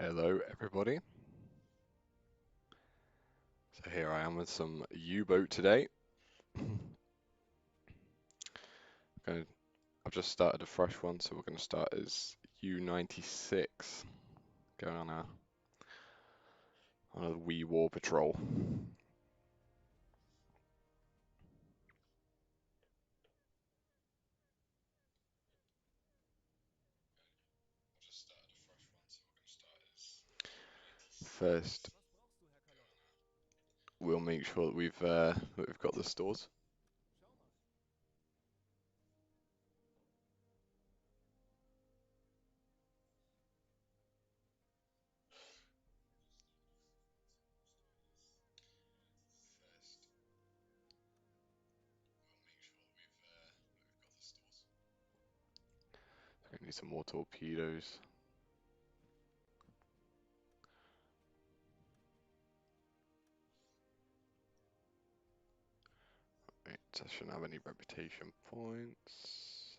Hello, everybody. So here I am with some U-boat today. Gonna, I've just started a fresh one, so we're going to start as U-96, going on a wee war patrol. First, we'll make sure that we've got the stores. I need some more torpedoes. Right, I shouldn't have any reputation points.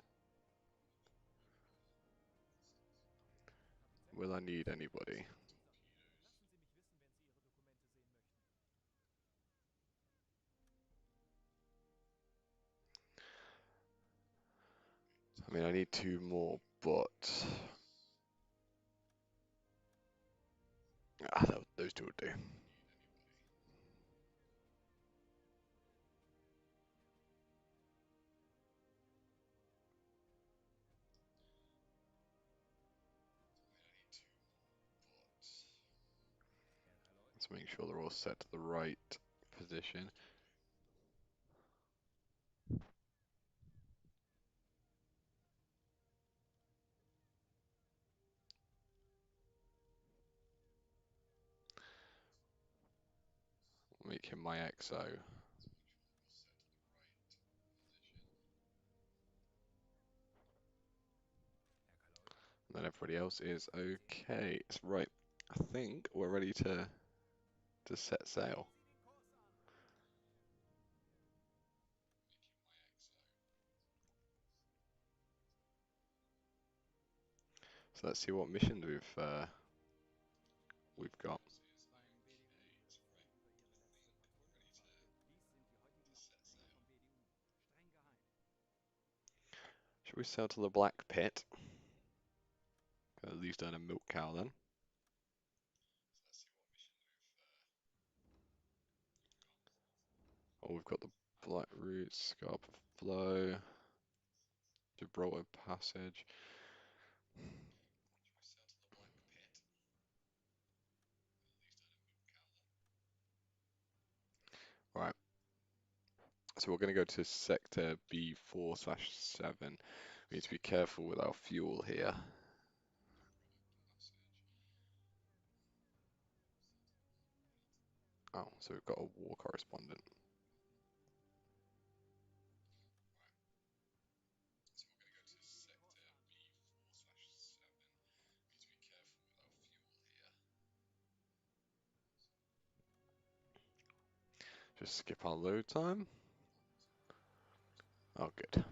Will I need anybody? I mean, I need two more, but those two would do. Let's make sure they're all set to the right position. Make him my XO. And then everybody else is okay. It's right. I think we're ready to set sail. So let's see what missions we've got. Should we sail to the Black Pit? At least earn a milk cow then. Oh, we've got the Black Route, Scarp Flow, Gibraltar Passage. Right. So we're going to go to sector B4/7. We need to be careful with our fuel here. Oh, so we've got a war correspondent. Just skip our load time. Oh, good.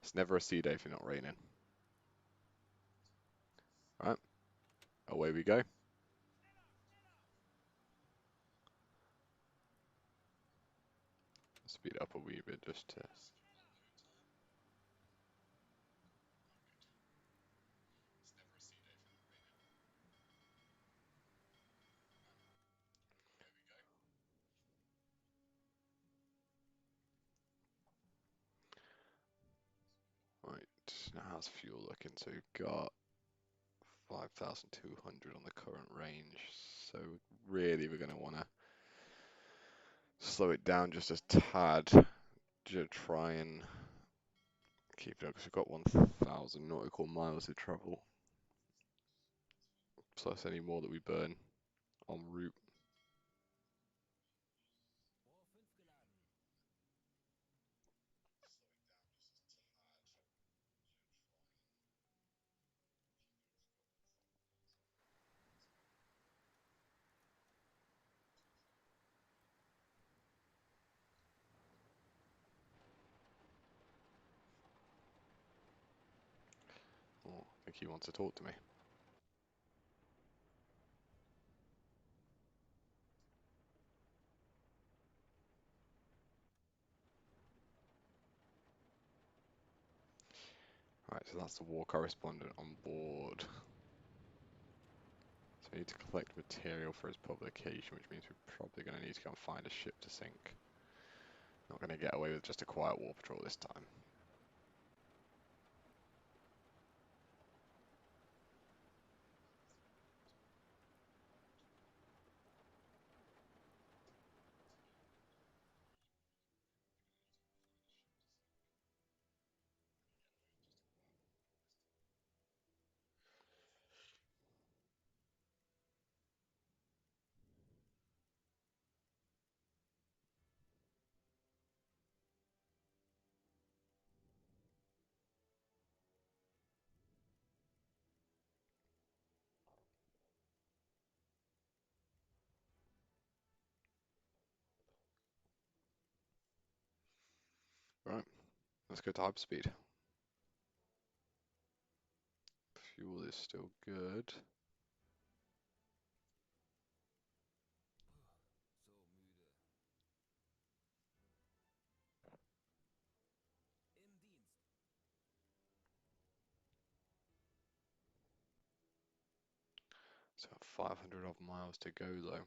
It's never a sea day if you're not raining. Right, away we go. Speed up a wee bit just to... Right, now how's fuel looking? So we've got 5,200 on the current range. So really we're going to want to slow it down just a tad to try and keep it up, because we've got 1,000 nautical miles to travel, plus any more that we burn en route. Oh, I think he wants to talk to me. Right, so that's the war correspondent on board. So we need to collect material for his publication, which means we're probably going to need to go and find a ship to sink. Not going to get away with just a quiet war patrol this time. Right, let's go to hyperspeed. Fuel is still good. So 500 odd miles to go though.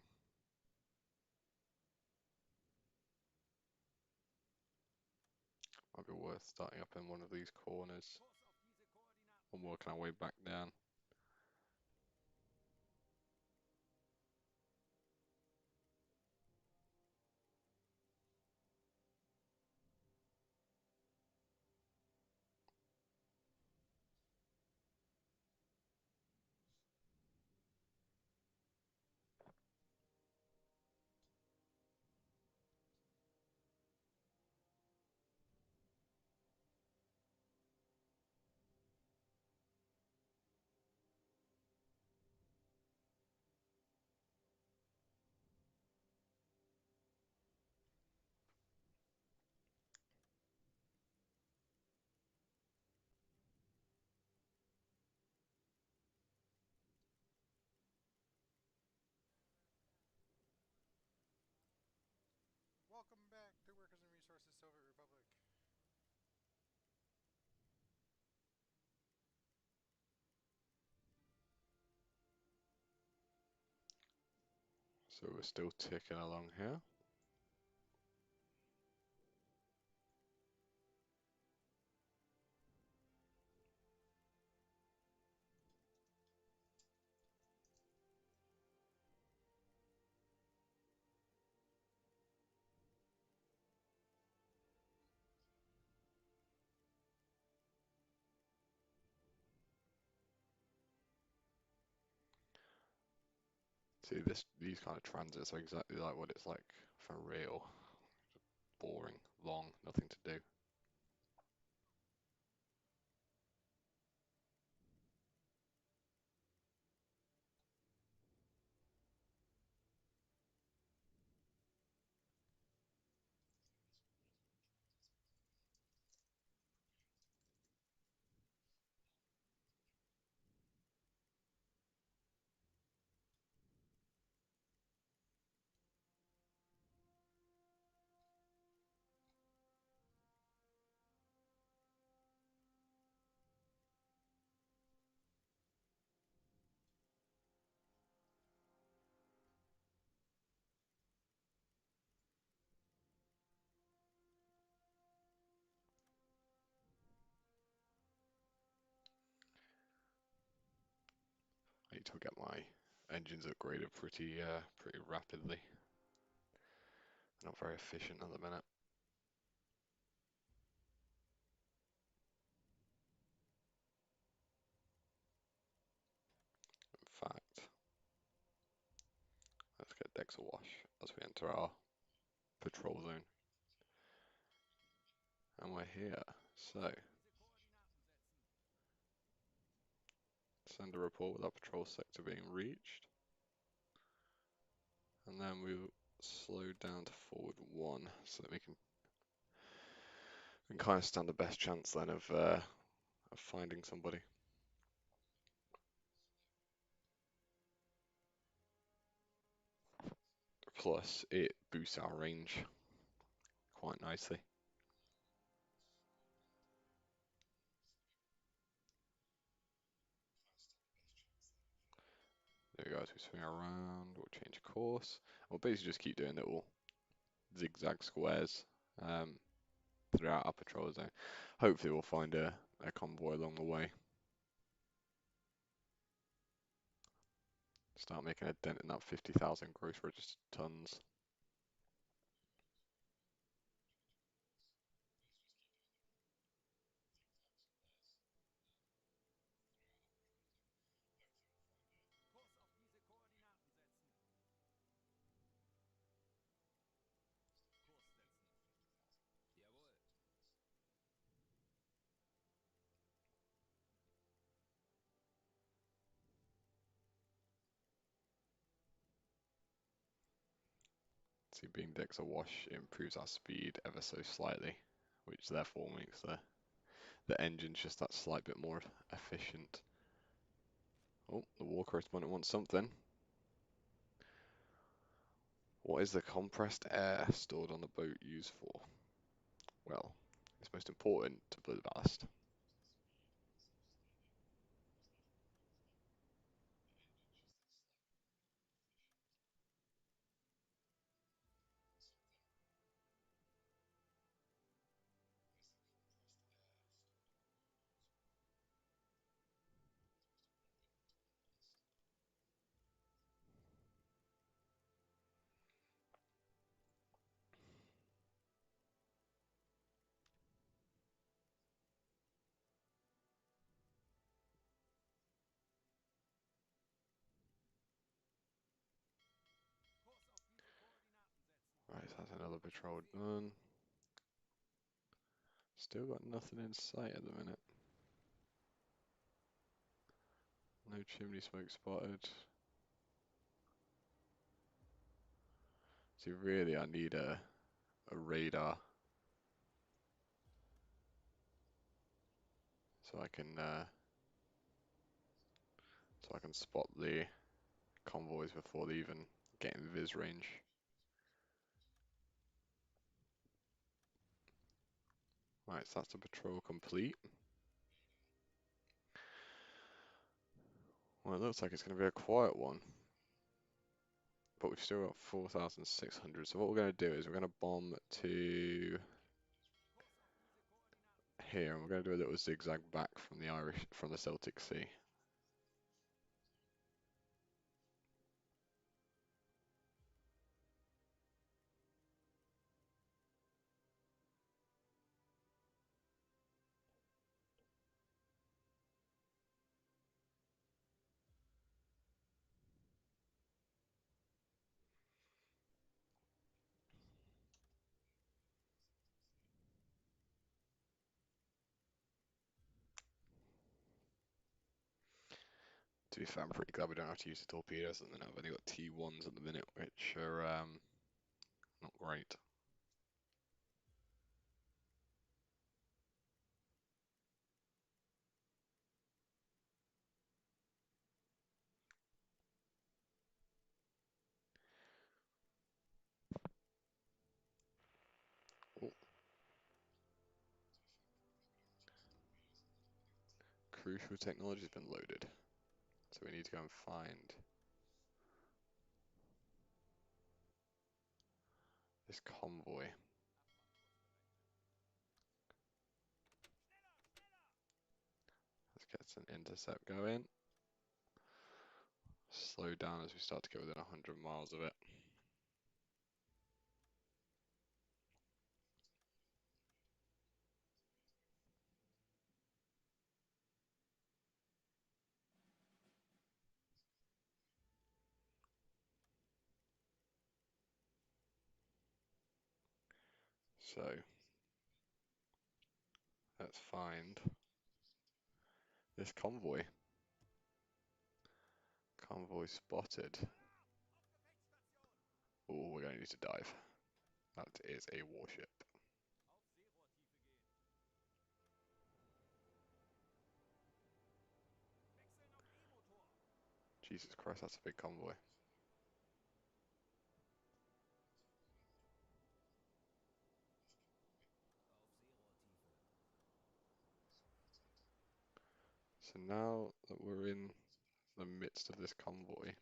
Might be worth starting up in one of these corners and working our way back down. Welcome back to Workers and Resources Soviet Republic. So we're still ticking along here. See, these kind of transits are exactly like what it's like for real. Boring, long, nothing to do. I need to get my engines upgraded pretty rapidly. They're not very efficient at the minute. In fact, let's get decks awash as we enter our patrol zone. And we're here. So, send a report with our patrol sector being reached. And then we'll slow down to forward 1 so that we can kind of stand the best chance then of finding somebody. Plus, it boosts our range quite nicely. we swing around, we'll change course. We'll basically just keep doing little zigzag squares throughout our patrol zone. Hopefully we'll find a convoy along the way. Start making a dent in that 50,000 gross registered tons. See, being decks awash improves our speed ever so slightly, which therefore makes the engines just that slight bit more efficient. Oh, the war correspondent wants something. What is the compressed air stored on the boat used for? Well, it's most important to blow the ballast. Right, so that's another patrol done. Still got nothing in sight at the minute. No chimney smoke spotted. See, really, I need a radar so I can spot the convoys before they even get in vis range. Right, so that's the patrol complete. Well, it looks like it's going to be a quiet one. But we've still got 4,600. So what we're going to do is we're going to bomb to here, and we're going to do a little zigzag back from the Celtic Sea. To be fair, I'm pretty glad we don't have to use the torpedoes at the minute. I've only got T1s at the minute, which are not great. Oh, crucial technology has been loaded. So we need to go and find this convoy. Let's get an intercept going. Slow down as we start to get within 100 miles of it. So let's find this convoy. Convoy spotted. Oh, we're going to need to dive. That is a warship. Jesus Christ, that's a big convoy. So now that we're in the midst of this convoy,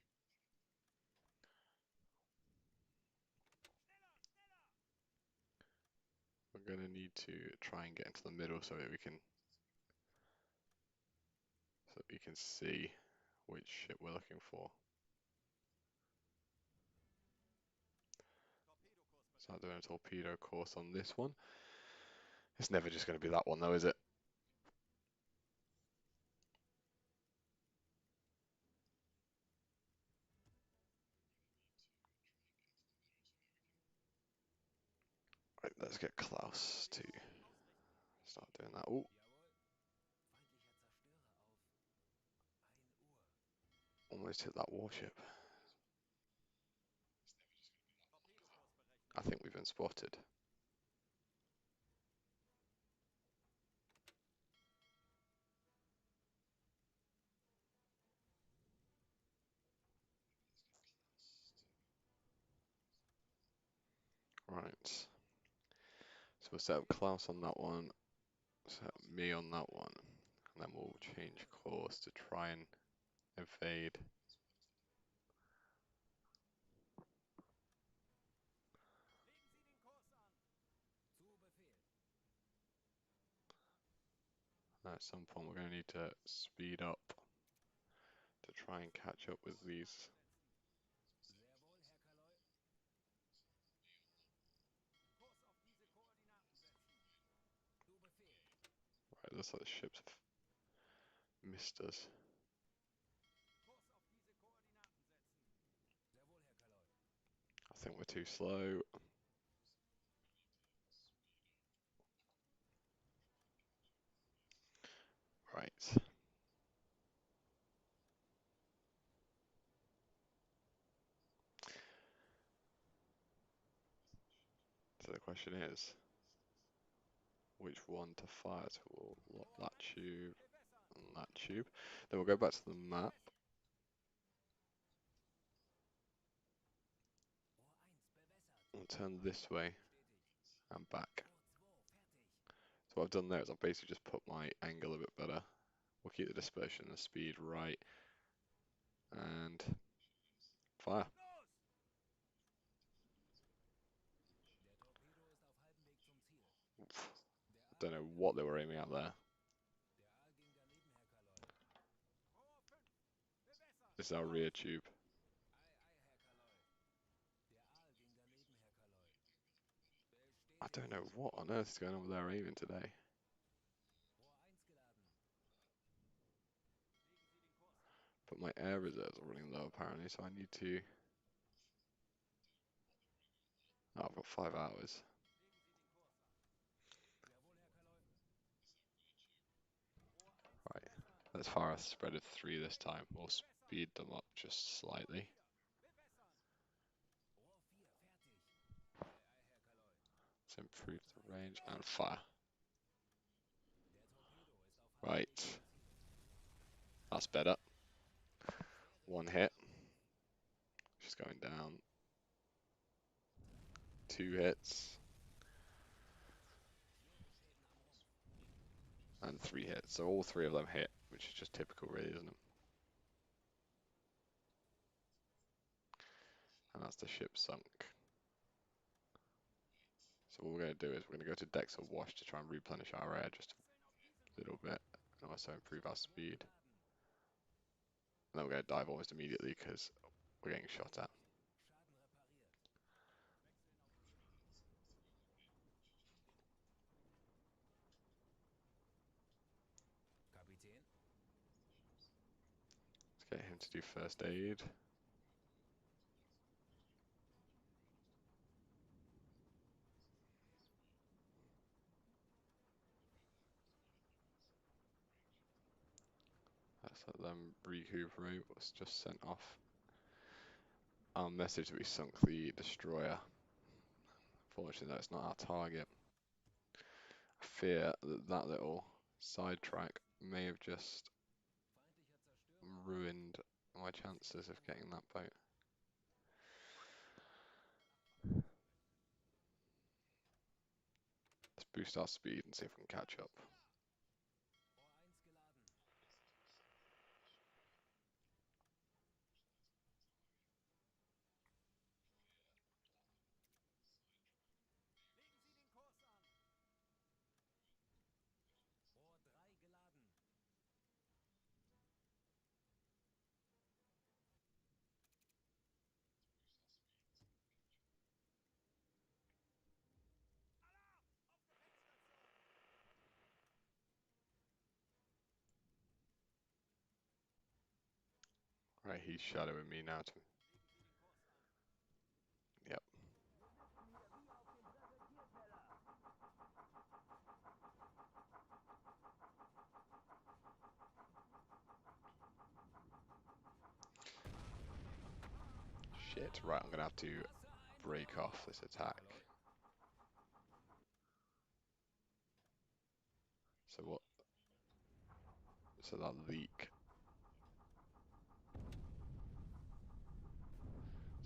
we're going to need to try and get into the middle so that we can see which ship we're looking for. Start doing a torpedo course on this one. It's never just going to be that one though, is it? Right, let's get Klaus to start doing that. Oh, almost hit that warship. I think we've been spotted. Right. So we'll set up Klaus on that one, set up me on that one, and then we'll change course to try and evade. And at some point we're going to need to speed up to try and catch up with these. Right, looks like the ships have missed us. I think we're too slow. Right. So the question is, which one to fire? So we'll lock that tube and that tube. Then we'll go back to the map. We'll turn this way and back. So what I've done there is I've basically just put my angle a bit better. We'll keep the dispersion and the speed right. And fire. Don't know what they were aiming at there. This is our rear tube. I don't know what on earth is going on with their aiming today. But my air reserves are running low apparently, so I need to... Oh, I've got 5 hours. Right, let's fire a spread of 3 this time. We'll speed them up just slightly. Let's improve the range and fire. Right, that's better. 1 hit. She's going down. 2 hits. And 3 hits. So all 3 of them hit, which is just typical really, isn't it? And that's the ship sunk. So what we're going to do is we're going to go to decks of wash to try and replenish our air just a little bit and also improve our speed. And then we're going to dive almost immediately because we're getting shot at. Let's get him to do first aid. Let's let them recuperate what's just sent off our message that we sunk the destroyer. Fortunately, that's not our target. I fear that that little sidetrack may have just ruined my chances of getting that boat. Let's boost our speed and see if we can catch up. Right, he's shadowing me now. Yep. Shit. Right, I'm gonna have to break off this attack. So what? So that leak.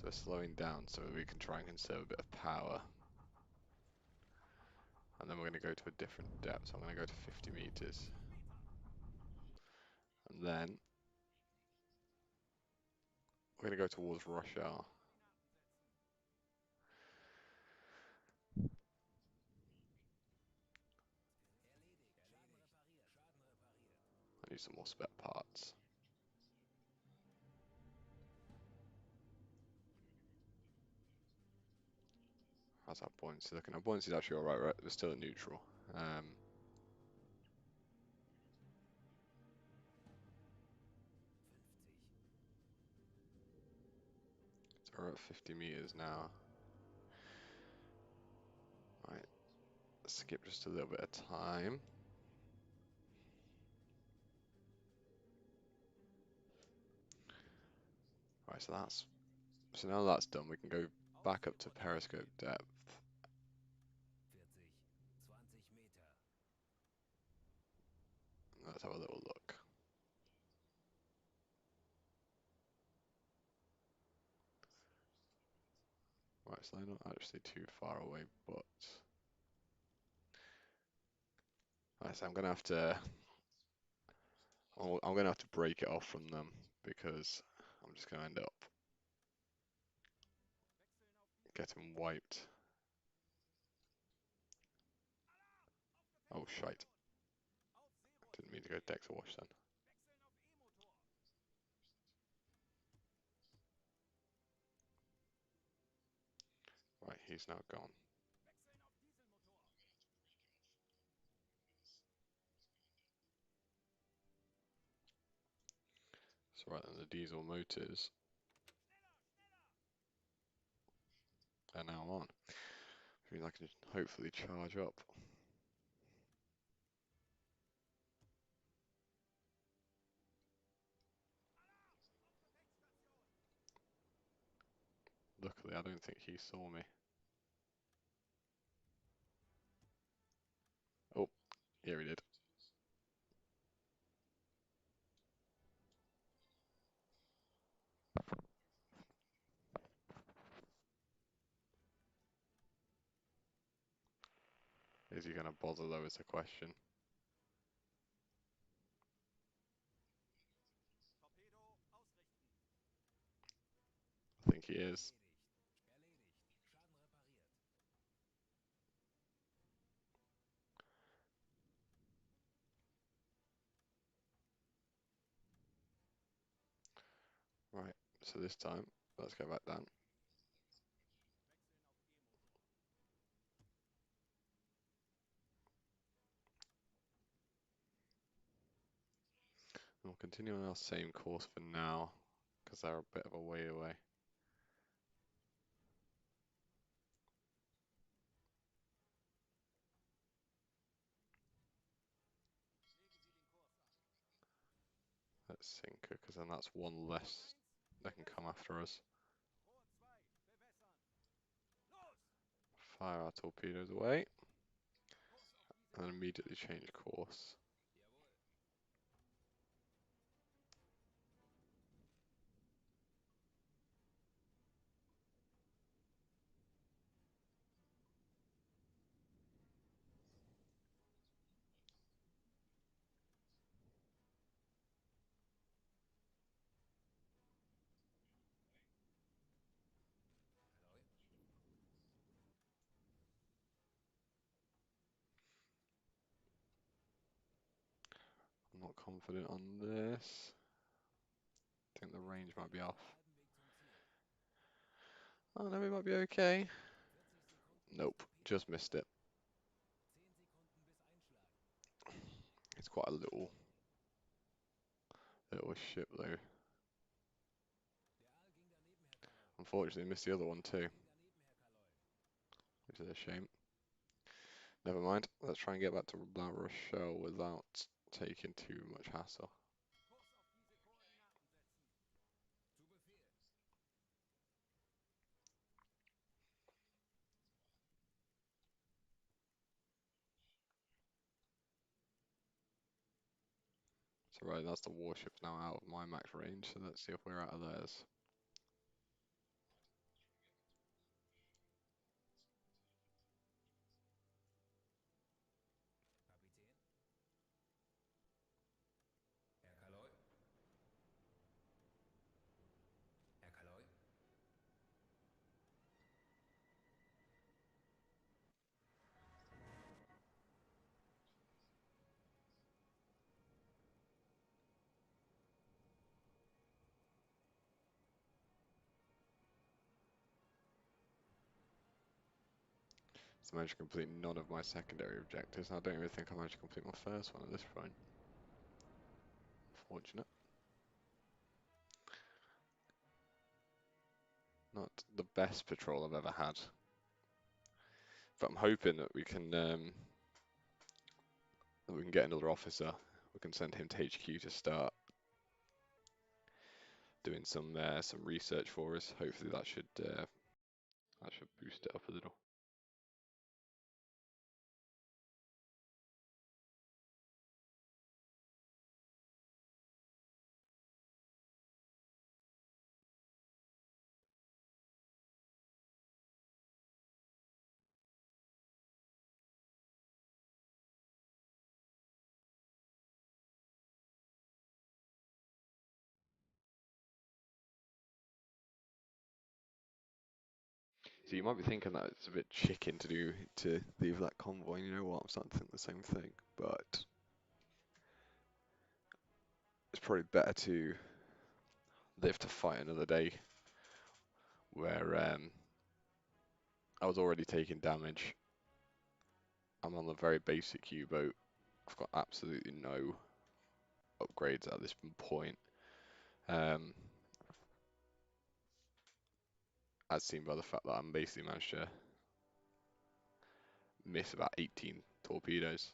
So slowing down so we can try and conserve a bit of power. And then we're going to go to a different depth. So I'm going to go to 50 meters. And then we're going to go towards Rochelle. I need some more spare parts. How's our buoyancy looking? Our buoyancy is actually alright, right? We're still at neutral. So we're at 50 meters now. Right, skip just a little bit of time. Right, so now that's done, we can go back up to periscope depth. Let's have a little look. Right, so they're not actually too far away, but right, so I'm gonna have to break it off from them because I'm just gonna end up getting wiped. Oh shite. Didn't mean to go Dex wash then. Right, he's now gone. So right then, the diesel motors are now on. Which means I can hopefully charge up. Luckily, I don't think he saw me. Oh, yeah, he did. Is he going to bother though, is the question. I think he is. Right, so this time, let's go back down. We'll continue on our same course for now, because they're a bit of a way away. Let's sink her, because then that's one less that can come after us. Fire our torpedoes away, and then immediately change course. I'm not confident on this. I think the range might be off. Oh no, we might be okay. Nope, just missed it. It's quite a little ship though. Unfortunately, missed the other one too, which is a shame. Never mind. Let's try and get back to La Rochelle without taking too much hassle. So right, that's the warships now out of my max range, so let's see if we're out of theirs. So I managed to complete none of my secondary objectives, and I don't even think I managed to complete my first one at this point. Fortunate. Not the best patrol I've ever had. But I'm hoping that we can get another officer. We can send him to HQ to start doing some research for us. Hopefully that should boost it up a little. So you might be thinking that it's a bit chicken to leave that convoy. You know what? I'm starting to think the same thing, but it's probably better to live to fight another day. Where I was already taking damage. I'm on a very basic U-boat. I've got absolutely no upgrades at this point. As seen by the fact that I'm basically managed to miss about 18 torpedoes.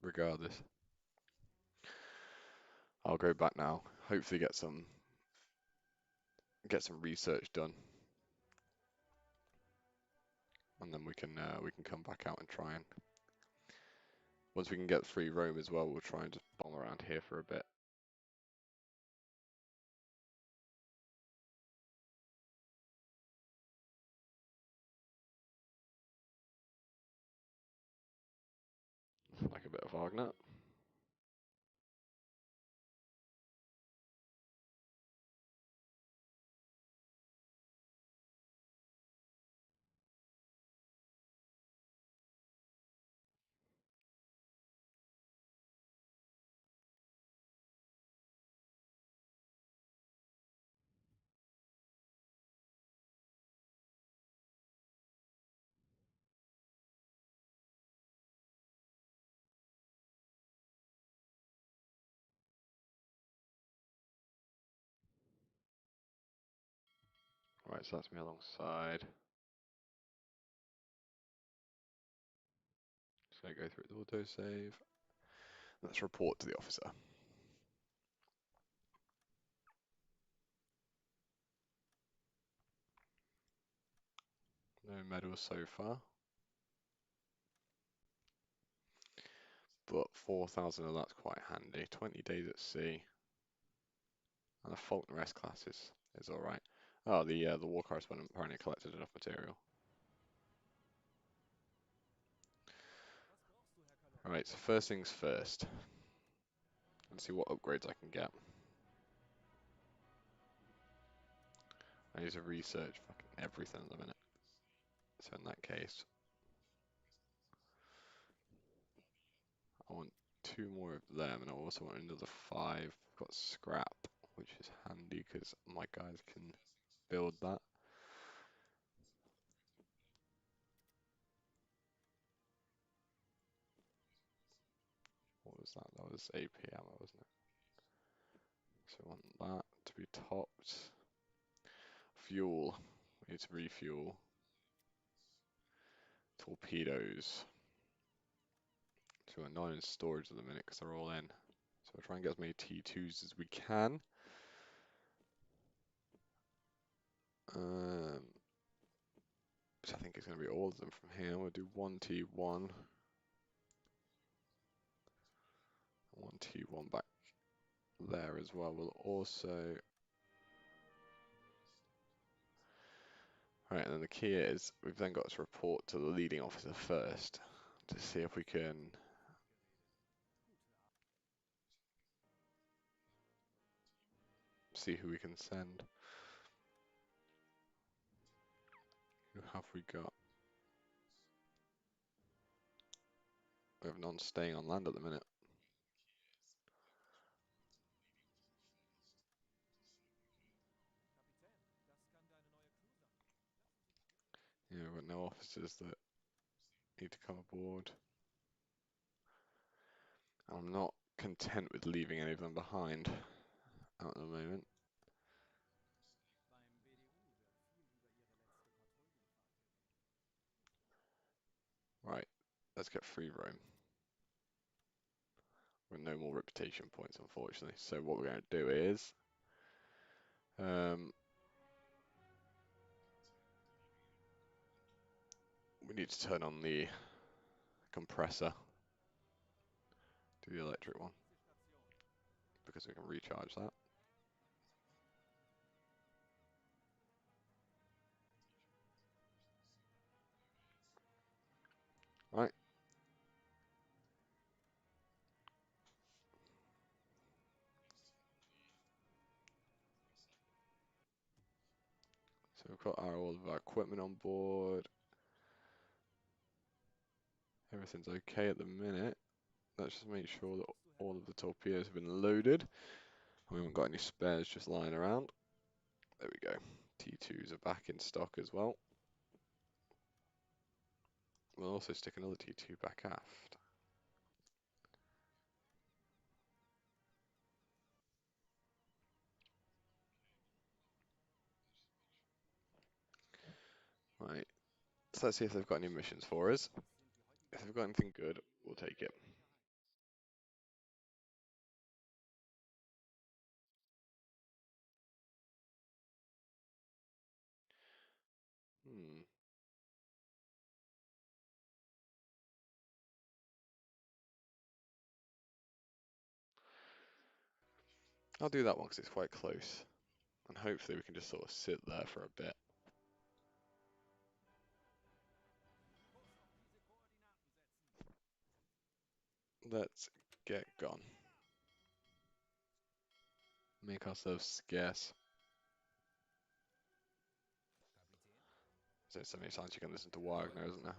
Regardless, I'll go back now. Hopefully get some research done, and then we can come back out and try and once we can get free roam as well, we'll try and just bomb around here for a bit. Like a bit of Wagner. Right, so that's me alongside. So go through the autosave. Let's report to the officer. No medals so far. But 4,000 of that's quite handy. 20 days at sea. And the Faulkner S-class is alright. Oh, the war correspondent apparently collected enough material. Alright, so first things first. Let's see what upgrades I can get. I need to research fucking everything at the minute. So in that case, I want 2 more of them, and I also want another 5. I've got scrap, which is handy because my guys can build that. What was that? That was AP ammo, wasn't it? So we want that to be topped. Fuel. We need to refuel. Torpedoes. So we're 9 in storage at the minute because they're all in. So we'll try and get as many T2s as we can. Which I think is going to be all of them from here. We'll do 1 T1. 1 T1 back there as well. We'll also... Right, and then the key is, we've then got to report to the leading officer first to see if we can see who we can send. Who have we got? We have none staying on land at the minute. Yeah, we've got no officers that need to come aboard. I'm not content with leaving any of them behind at the moment. Right, let's get free roam. With no more reputation points, unfortunately. So what we're going to do is... we need to turn on the compressor. Do the electric one. Because we can recharge that. Right. So we've got all of our equipment on board. Everything's okay at the minute. Let's just make sure that all of the torpedoes have been loaded. We haven't got any spares just lying around. There we go. T2s are back in stock as well. We'll also stick another T2 back aft. Right. So let's see if they've got any missions for us. If they've got anything good, we'll take it. I'll do that one because it's quite close. And hopefully we can just sort of sit there for a bit. Let's get gone. Make ourselves scarce. There's so many times you can listen to Wagner, isn't there?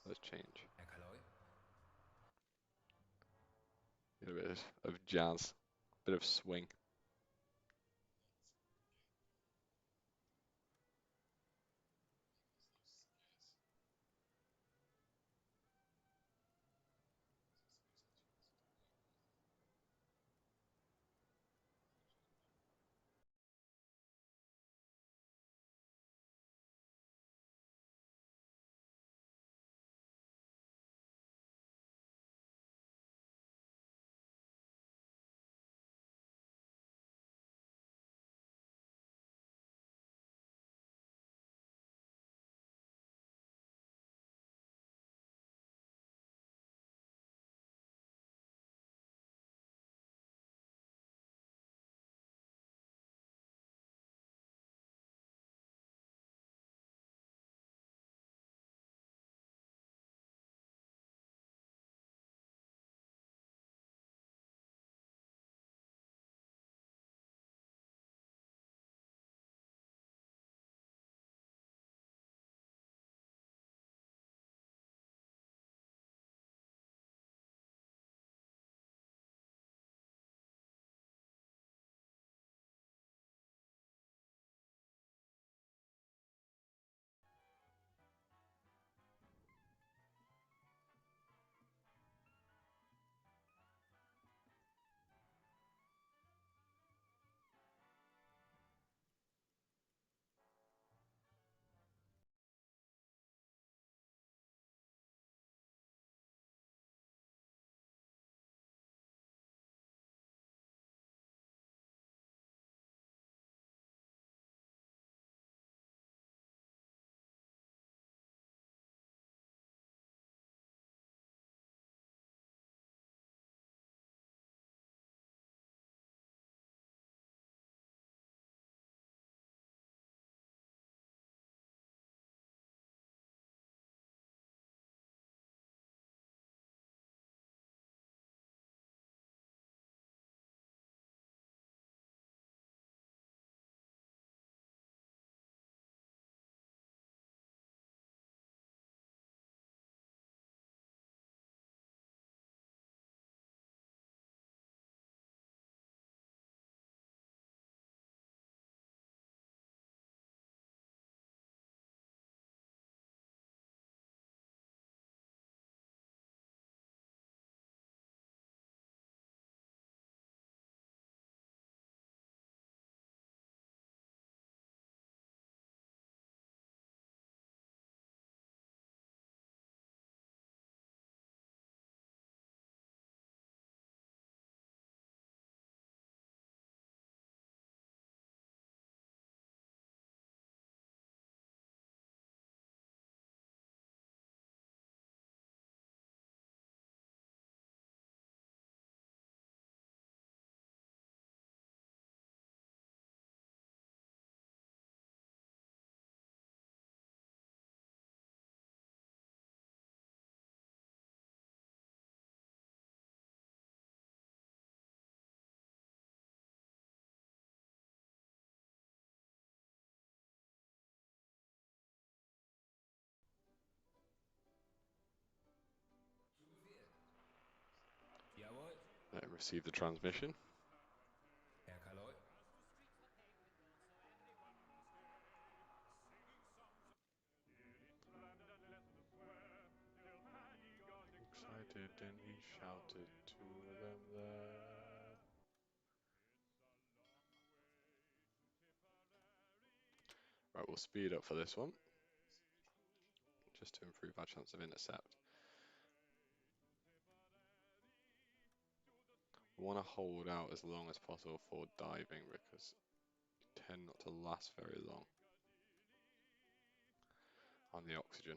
Let's change. Get a bit of jazz, a bit of swing. Let him receive the transmission. Herr Kaloy. Excited and he shouted to them there. Right, we'll speed up for this one, just to improve our chance of intercept. We want to hold out as long as possible for diving because you tend not to last very long on the oxygen.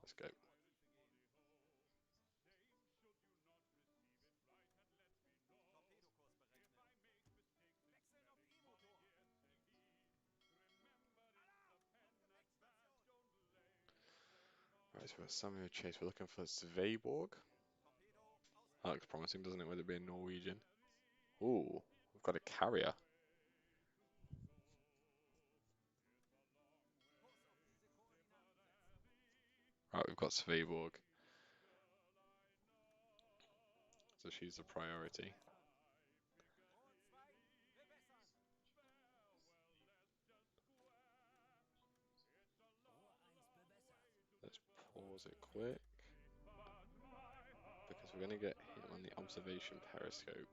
Let's go. Right, so we've got Samuel Chase. We're looking for Sveiborg. That looks promising, doesn't it, with it being Norwegian? Ooh, we've got a carrier. Right, we've got Sveiborg. So she's the priority. Let's pause it quick. Because we're going to get him on the observation periscope.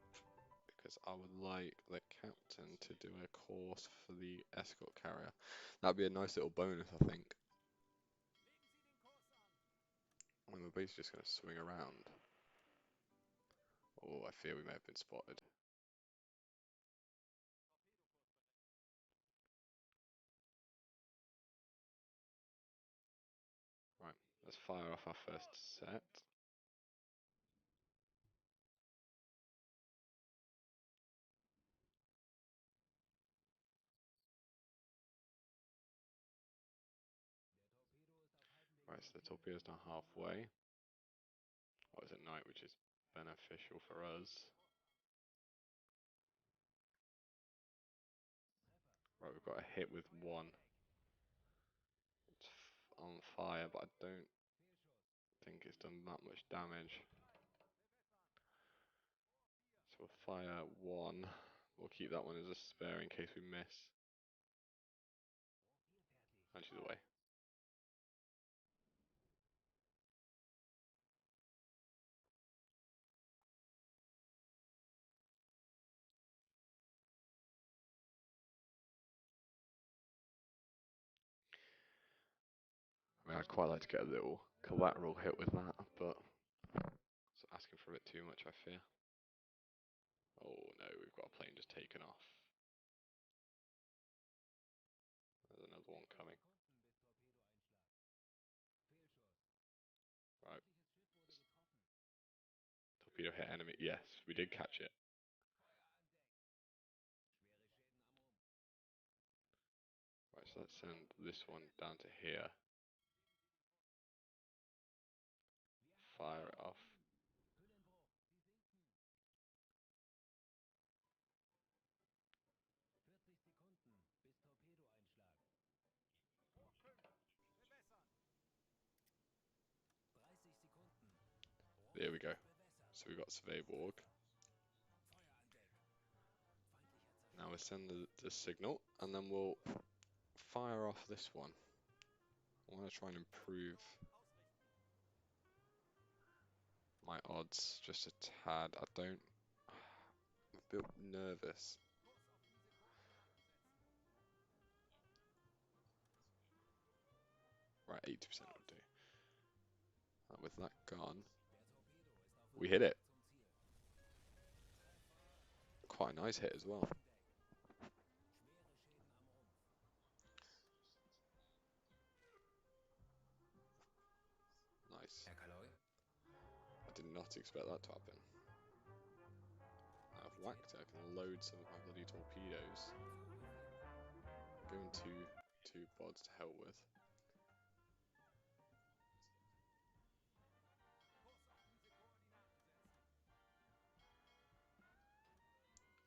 Because I would like the captain to do a course for the escort carrier. That'd be a nice little bonus, I think. And we're basically just going to swing around. Oh, I fear we may have been spotted. Right, let's fire off our first set. Right, so the torpedo's now halfway. Oh, it's at night, which is beneficial for us. Right, we've got a hit with one. It's on fire, but I don't think it's done that much damage. So we'll fire one. We'll keep that one as a spare in case we miss. And she's away. I mean, I'd quite like to get a little collateral hit with that, but it's asking for a bit too much, I fear. Oh no, we've got a plane just taken off. There's another one coming. Right. Torpedo hit enemy. Yes, we did catch it. Right, so let's send this one down to here. Fire it off. There we go. So we got Sveiborg. Now we'll send the signal, and then we'll fire off this one. I want to try and improve my odds just a tad. I'm a bit nervous. Right, 80% will do. And with that gone, we hit it. Quite a nice hit as well. Nice. Herr Kaloy. I did not expect that to happen. I've whacked it. I can load some of my bloody torpedoes. Going to two pods to help with.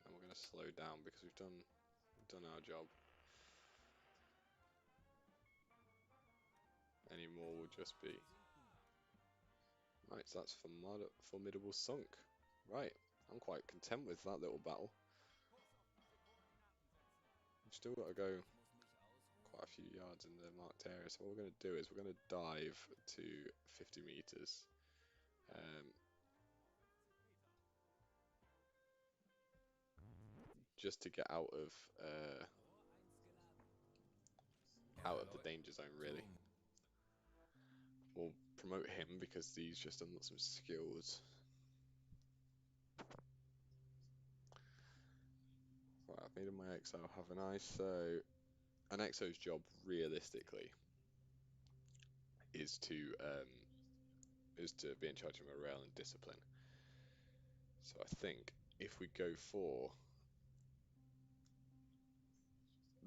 And we're going to slow down because we've done our job. Any more will just be... Right, so that's formidable sunk. Right, I'm quite content with that little battle. We've still got to go quite a few yards in the marked area, so what we're going to do is we're going to dive to 50 meters. Just to get out of the danger zone, really. We'll promote him because he's just done some skills. Right, I've made him my XO, haven't I? So, an XO's job, realistically, is to be in charge of morale and discipline. So I think if we go for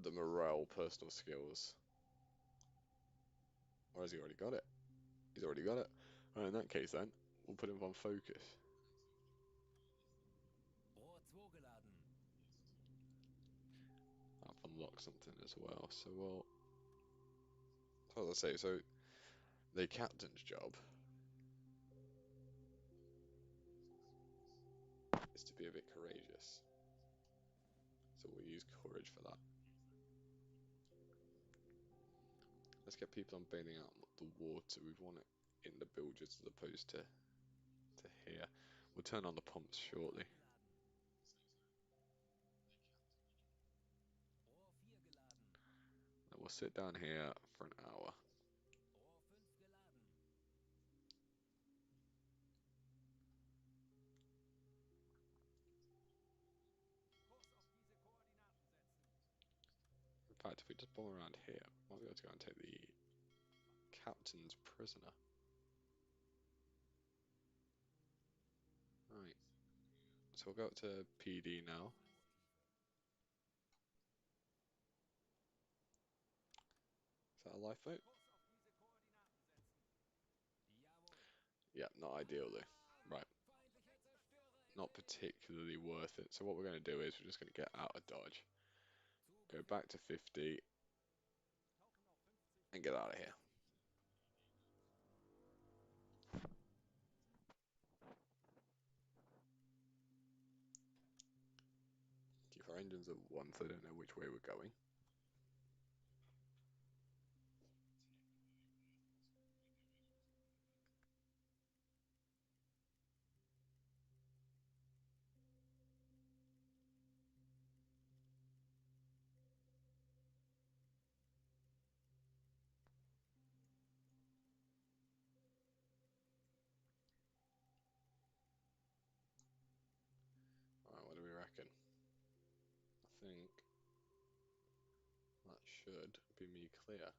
the morale personal skills, or has he already got it? He's already got it. Right, in that case then, we'll put him on focus. I've unlocked something as well, so we'll... So as I say, so the captain's job is to be a bit courageous. So we'll use courage for that. Let's get people on bailing out the water. We want it in the bilges as opposed to here. We'll turn on the pumps shortly. And we'll sit down here for an hour. In fact, if we just bomb around here, we might be able to go and take the captain's prisoner. Right. So we'll go up to PD now. Is that a lifeboat? Yeah, not ideal though. Right. Not particularly worth it. So what we're going to do is we're just going to get out of Dodge. Go back to 50. And get out of here. Keep our engines at 1 so they don't know which way we're going. Alright, what do we reckon? I think that should be me clear.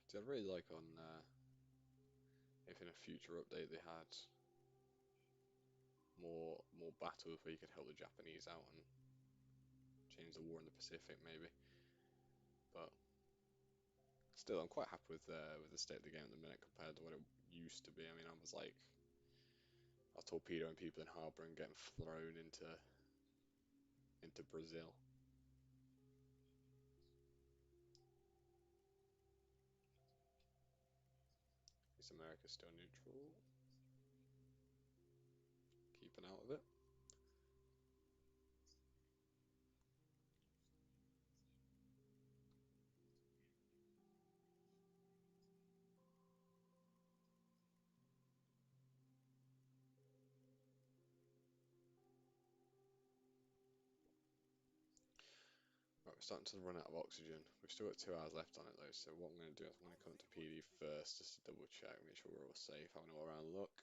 See, I'd really like on if in a future update they had more battles where you could help the Japanese out and change the war in the Pacific, maybe. But still, I'm quite happy with the state of the game at the minute compared to what it used to be. I mean, I was torpedoing people in harbour and getting thrown into Brazil. Is America still neutral? Keeping out of it. Right, we're starting to run out of oxygen. We've still got 2 hours left on it though, so what I'm going to do is I'm going to come to PD first just to double check, make sure we're all safe, have an all around look.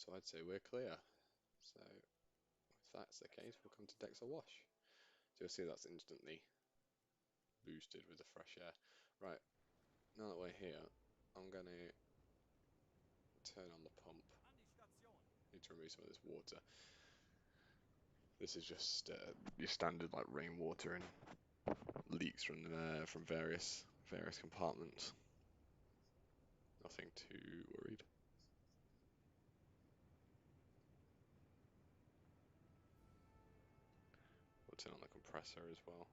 So I'd say we're clear. So if that's the case, we'll come to decks awash. So you'll see that's instantly boosted with the fresh air. Right, now that we're here, I'm going to turn on the pump. Need to remove some of this water. This is just your standard like rainwater and leaks from various compartments. Nothing too worried. We'll turn on the compressor as well.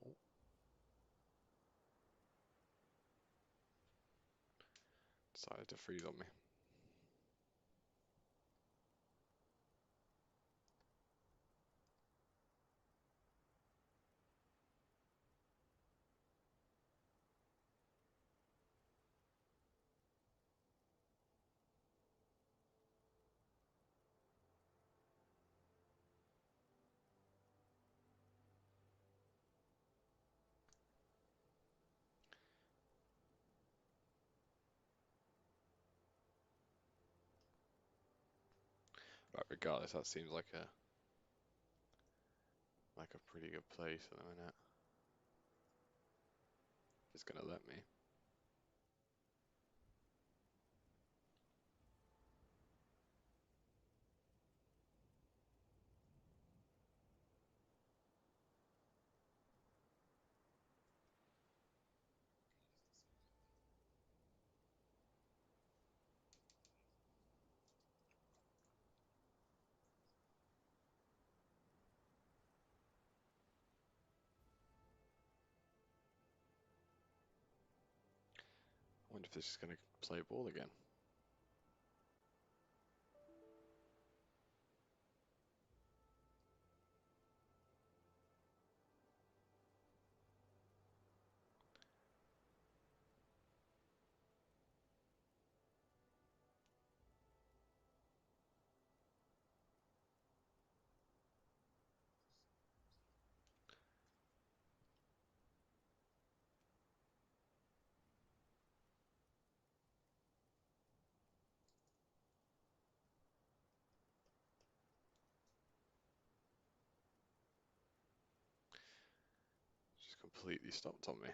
Oh, decided to freeze on me. But regardless, that seems like a pretty good place at the minute. It's gonna let me. I wonder if this is gonna play ball again. Just completely stopped on me.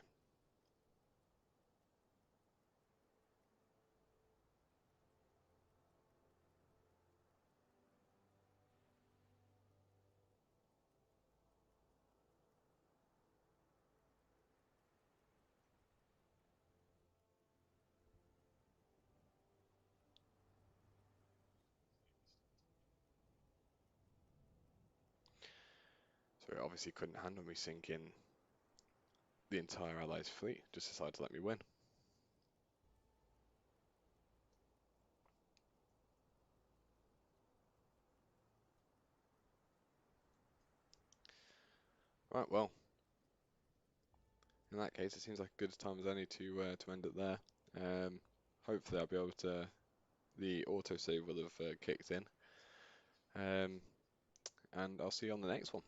So it obviously couldn't handle me sinking the entire Allies fleet. Just decided to let me win. Right, well, in that case, it seems like a good time as any to end it there. Hopefully, I'll be able to. The autosave will have kicked in. And I'll see you on the next one.